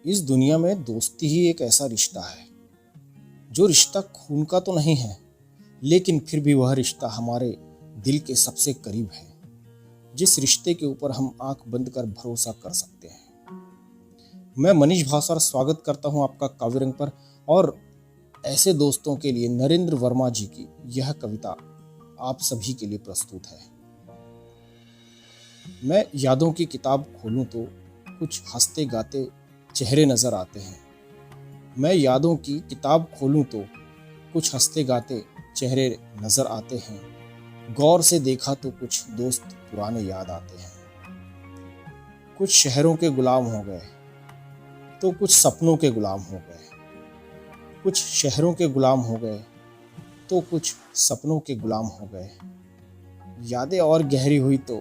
इस दुनिया में दोस्ती ही एक ऐसा रिश्ता है जो रिश्ता खून का तो नहीं है, लेकिन फिर भी वह रिश्ता हमारे दिल के सबसे करीब है, जिस रिश्ते के ऊपर हम आंख बंद कर भरोसा कर सकते हैं। मैं मनीष भास्कर स्वागत करता हूं आपका काव्य रंग पर, और ऐसे दोस्तों के लिए नरेंद्र वर्मा जी की यह कविता आप सभी के लिए प्रस्तुत है। मैं यादों की किताब खोलूं तो कुछ हंसते गाते चेहरे नजर आते हैं। मैं यादों की किताब खोलूं तो कुछ हंसते गाते चेहरे नजर आते हैं। गौर से देखा तो कुछ दोस्त पुराने याद आते हैं। कुछ शहरों के गुलाम हो गए तो कुछ सपनों के गुलाम हो गए। कुछ शहरों के गुलाम हो गए तो कुछ सपनों के गुलाम हो गए। यादें और गहरी हुई तो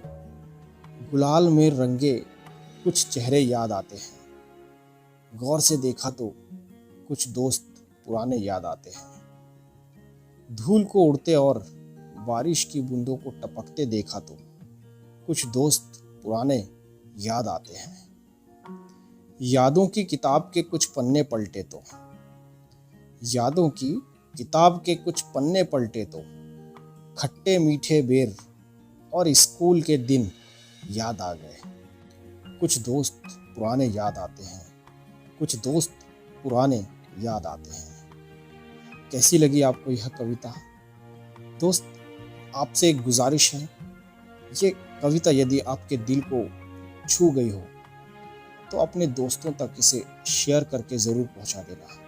गुलाल में रंगे कुछ चेहरे याद आते हैं। गौर से देखा तो कुछ दोस्त पुराने याद आते हैं। धूल को उड़ते और बारिश की बूंदों को टपकते देखा तो कुछ दोस्त पुराने याद आते हैं। यादों की किताब के कुछ पन्ने पलटे तो यादों की किताब के कुछ पन्ने पलटे तो खट्टे मीठे बेर और स्कूल के दिन याद आ गए। कुछ दोस्त पुराने याद आते हैं, कुछ दोस्त पुराने याद आते हैं। कैसी लगी आपको यह कविता? दोस्त, आपसे एक गुजारिश है, ये कविता यदि आपके दिल को छू गई हो तो अपने दोस्तों तक इसे शेयर करके ज़रूर पहुंचा देना।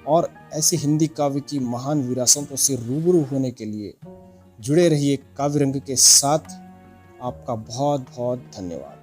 और ऐसे हिंदी काव्य की महान विरासतों से रूबरू होने के लिए जुड़े रहिए काव्य रंग के साथ। आपका बहुत बहुत धन्यवाद।